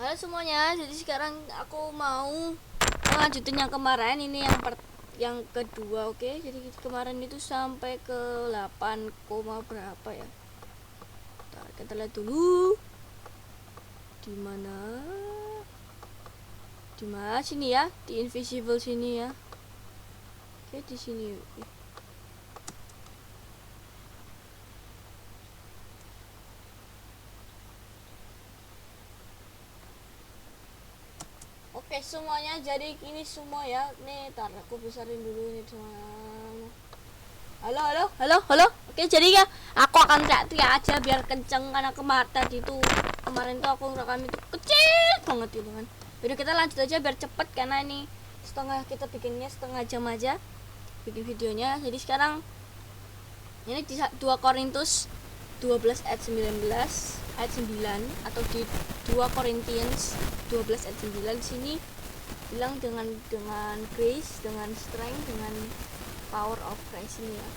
Halo semuanya, jadi sekarang aku mau melanjutin yang kemarin. Ini yang kedua, oke. Jadi kemarin itu sampai ke 8, berapa ya? Bentar, kita lihat dulu. Di mana? Sini ya, di invisible sini ya. Oke, di sini. Oke semuanya, jadi ini semua ya. Nih, tar aku besarin dulu ini semua. Halo. Oke, jadi ya aku akan teriak-teriak aja biar kenceng karena kemarin tuh aku rekam itu kecil banget gitu kan. Jadi kita lanjut aja biar cepet karena ini kita bikinnya setengah jam aja bikin videonya. Jadi sekarang ini di 2 Korintus 12 ayat 19 ayat 9 atau di 2 Corinthians 12 ayat 9 sini bilang dengan grace, dengan strength, dengan power of Christ ini ya.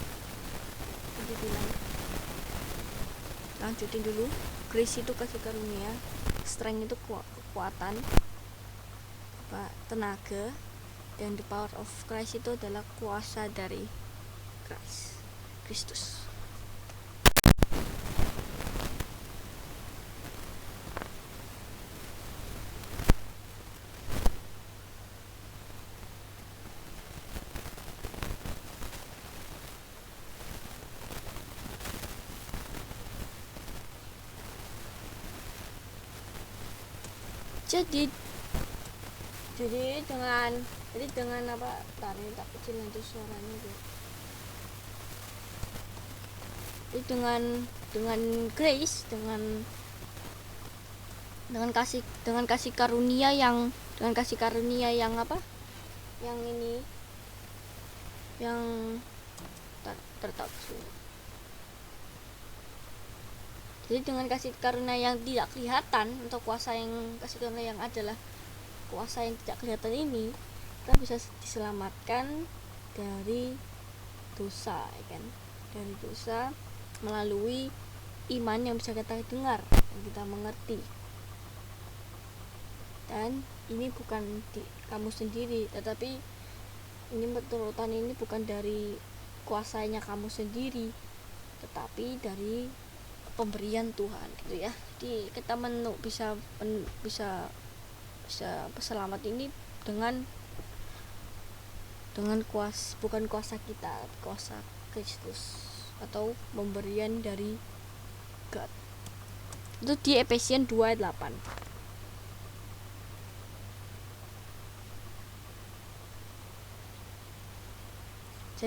Jadi bilang lanjutin dulu. Grace itu kasih karunia, strength itu kekuatan, tenaga, dan the power of Christ itu adalah kuasa dari Kristus. Jadi dengan apa? Tarik tak kecil nanti suaranya tuh. Jadi dengan grace, dengan kasih karunia yang apa? Yang ini yang tertak. Jadi dengan kasih karunia yang tidak kelihatan atau kasih karunia yang adalah kuasa yang tidak kelihatan ini, kita bisa diselamatkan dari dosa, ya kan? Dari dosa melalui iman yang bisa kita dengar, yang kita mengerti. Dan ini bukan di kamu sendiri, tetapi ini betulan ini bukan dari kuasanya kamu sendiri, tetapi dari pemberian Tuhan, gitu ya. Jadi kita bisa selamat ini dengan bukan kuasa kita, kuasa Kristus atau pemberian dari God. Itu di Efesian 2 ayat 8.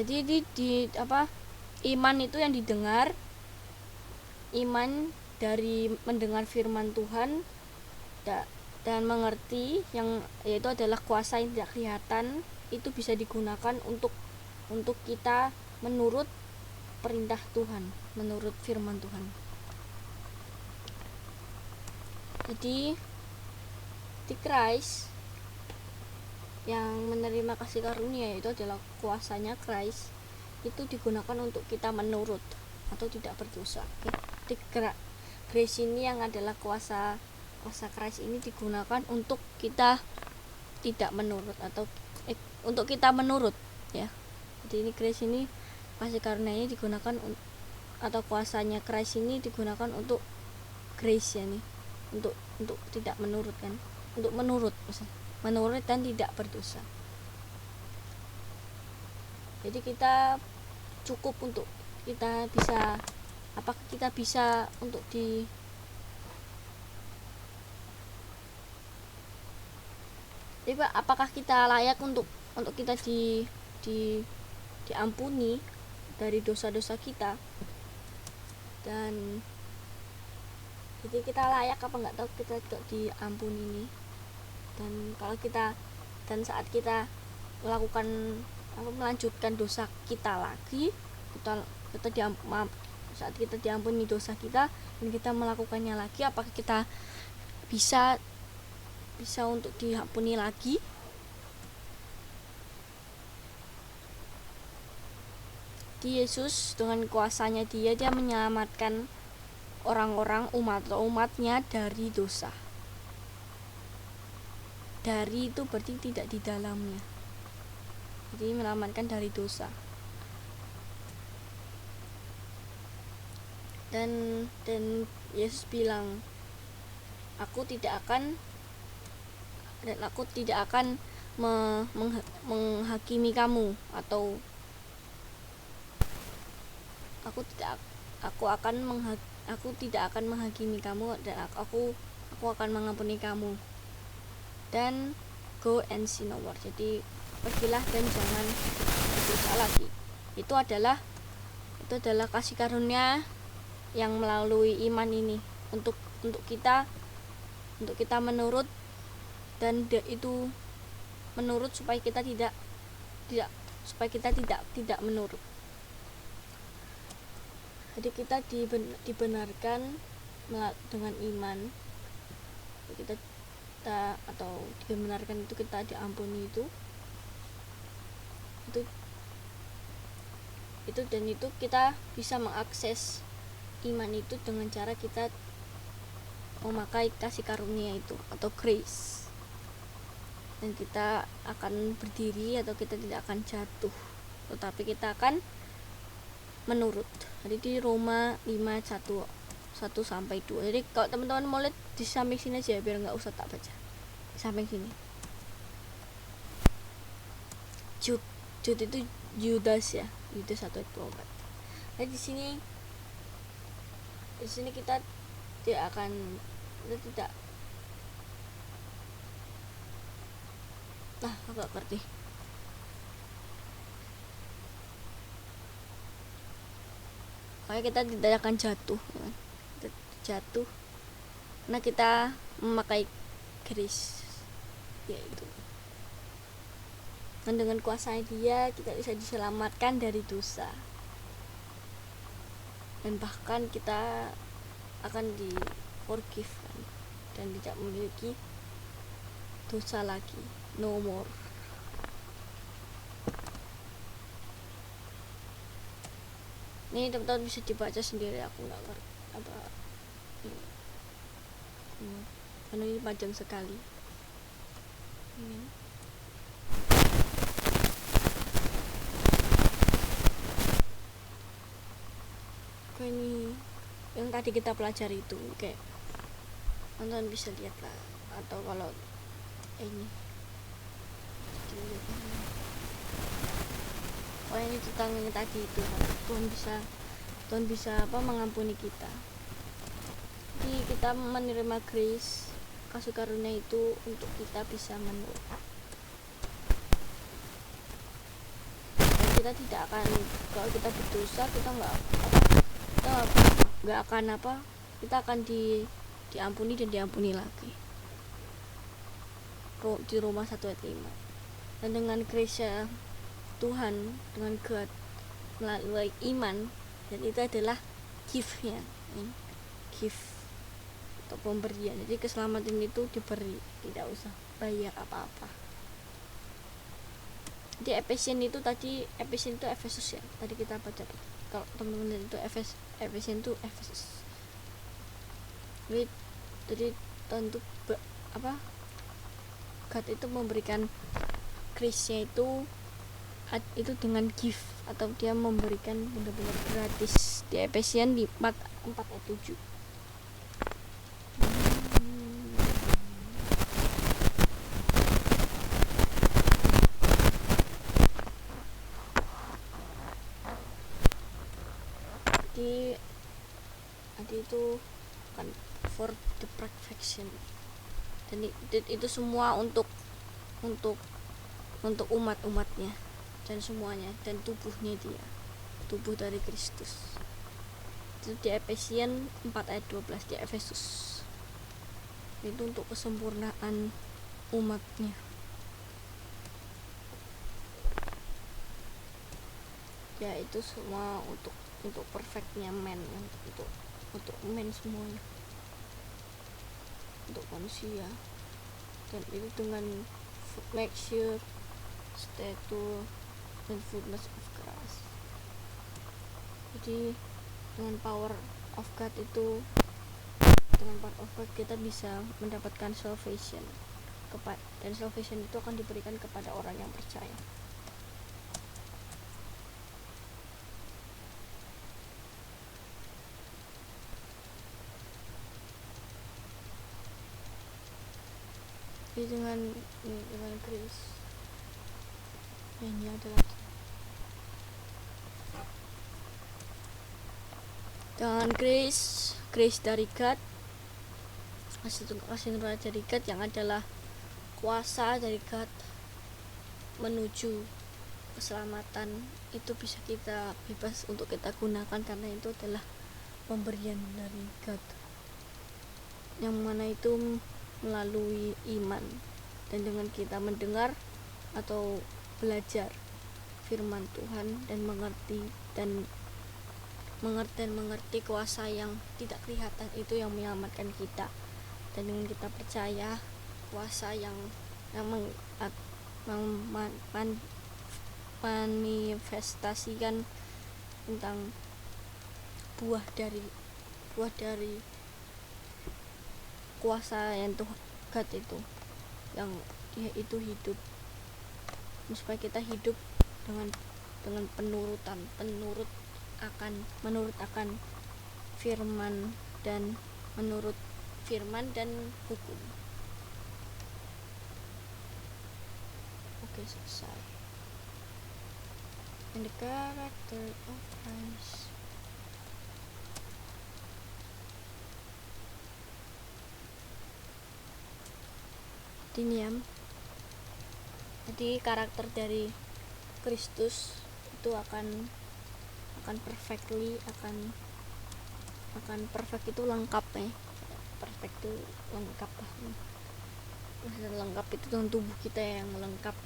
Jadi di apa? Iman itu yang didengar, iman dari mendengar firman Tuhan dan mengerti, yang yaitu adalah kuasa yang tidak kelihatan, itu bisa digunakan untuk kita menurut perintah Tuhan, menurut firman Tuhan. Jadi di Christ yang menerima kasih karunia itu adalah kuasanya Christ, itu digunakan untuk kita menurut atau tidak berdosa. Di grace ini yang adalah kuasa Christ ini digunakan untuk kita tidak menurut atau untuk kita menurut ya. Jadi ini grace ini, kasih karunia ini digunakan atau kuasanya Christ ini digunakan untuk grace ya nih, untuk tidak menurut kan, untuk menurut dan tidak berdosa. Jadi kita cukup untuk kita bisa, apakah kita bisa untuk apakah kita layak untuk kita diampuni dari dosa-dosa kita, dan jadi kita layak apa nggak tahu kita diampuni ini. Dan kalau saat kita melanjutkan dosa kita lagi, saat kita diampuni dosa kita dan kita melakukannya lagi, apakah kita bisa untuk diampuni lagi? Di Yesus dengan kuasanya dia menyelamatkan orang-orang umatnya dari dosa. dari itu berarti tidak di dalamnya, jadi menyelamatkan dari dosa. Dan Yesus bilang, aku tidak akan menghakimi kamu, atau aku tidak akan menghakimi kamu, dan aku akan mengampuni kamu. Dan go and sin no more, jadi pergilah dan jangan berdosa lagi. Itu adalah kasih karunia yang melalui iman ini untuk kita menurut, dan itu menurut supaya kita tidak menurut. Jadi kita dibenarkan dengan iman, kita atau dibenarkan itu kita diampuni itu dan itu kita bisa mengakses iman itu dengan cara kita memakai kasih karunia itu atau grace, dan kita akan berdiri atau kita tidak akan jatuh, tetapi kita akan menurut. Jadi di Roma 5:1 sampai 2. Jadi kalau teman-teman mau lihat di samping sini aja biar nggak usah tak baca. Di samping sini. Jude itu Judas ya. Judas 1:24. Jadi di sini kita tidak agak ngerti. Makanya kita tidak akan jatuh karena kita memakai grace, yaitu dan dengan kuasa Dia kita bisa diselamatkan dari dosa, dan bahkan kita akan di forgive dan tidak memiliki dosa lagi, no more. Ini teman-teman bisa dibaca sendiri, aku nggak ngerti apa karena ini panjang sekali. Ini yang tadi kita pelajari itu, kayak teman-teman bisa lihat lah, atau kalau ini ini tentang yang tadi itu, Tuhan bisa mengampuni kita. Jadi kita menerima grace, kasih karunia itu untuk kita bisa menurut. Dan kita tidak akan, kalau kita berdosa kita akan diampuni dan diampuni lagi. Di Roma 1:5. Dan dengan grace Tuhan, dengan God melalui iman, dan itu adalah gift-nya, gift atau pemberian. Jadi keselamatan itu diberi, tidak usah bayar apa-apa. Di Efesian itu Efesus ya, tadi kita baca. Kalau teman-teman itu Efesian itu Efesus. Jadi tentu God itu memberikan grace-nya itu dengan gift, atau Dia memberikan benar-benar gratis. Di Efesian di 4:7. Jadi itu kan for the perfection, dan itu semua untuk umat-umatnya dan semuanya, dan tubuhnya Dia, tubuh dari Kristus. Itu di Efesian 4:12 di Efesus. Itu untuk kesempurnaan umatnya. Ya itu semua untuk perfectnya man, untuk men semuanya, untuk manusia. Dan itu dengan make sure status dan fullness of Christ. Jadi dengan power of God kita bisa mendapatkan salvation, dan salvation itu akan diberikan kepada orang yang percaya. Jadi dengan grace, ini adalah dengan grace dari God, kasih nurani dari God yang adalah kuasa dari God menuju keselamatan, itu bisa kita bebas untuk kita gunakan karena itu adalah pemberian dari God, yang mana itu melalui iman, dan dengan kita mendengar atau belajar firman Tuhan dan mengerti kuasa yang tidak kelihatan itu yang menyelamatkan kita, dan dengan kita percaya kuasa yang manifestasikan tentang buah dari kuasa yang Tuhan God itu, yang dia itu hidup, supaya kita hidup dengan menurut akan firman dan menurut firman dan hukum. Oke, selesai. And the character of Christ. Jadi karakter dari Kristus itu akan perfectly akan perfect itu lengkap perfect itu lengkap lah. Lengkap itu dengan tubuh kita yang lengkap.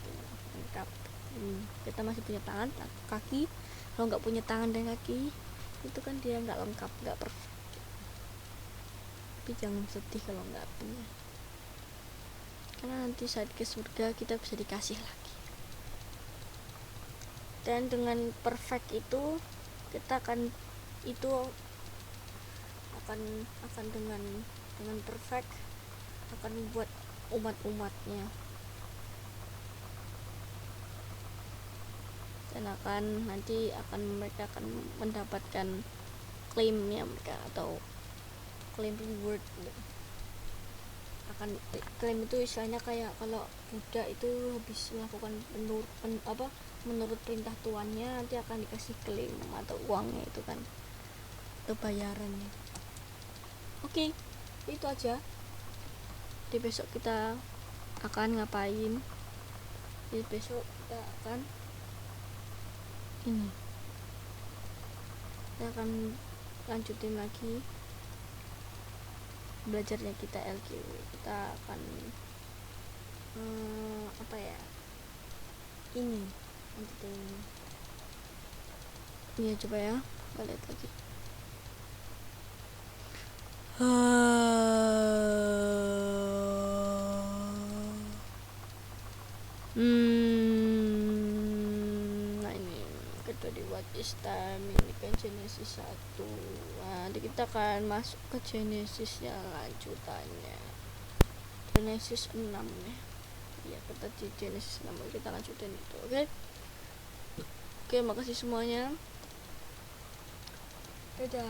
Kita masih punya tangan, kaki. Kalau nggak punya tangan dan kaki, itu kan dia nggak lengkap, nggak perfect. Tapi jangan sedih kalau nggak punya, karena nanti saat ke surga kita bisa dikasih lagi. Dan dengan perfect itu kita akan dengan perfect akan membuat umat-umatnya, dan mereka akan mendapatkan klaimnya mereka, atau klaim reward. Akan klaim itu istilahnya kayak kalau Buddha itu habis melakukan menurut perintah tuannya, nanti akan dikasih klaim atau uangnya itu kan, atau bayarannya. Oke, itu aja. Di besok kita akan ngapain? Di besok kita akan kita akan lanjutin lagi belajarnya kita LQ. Kita akan ini coba ya, balik lagi. Nah ini kedua di what is time, ini kan Genesis 1. Nanti kita akan masuk ke Genesis yang lanjutannya, Genesis 6 ya. Kita di Genesis 6 kita lanjutin itu. Oke, makasih semuanya. Dadah.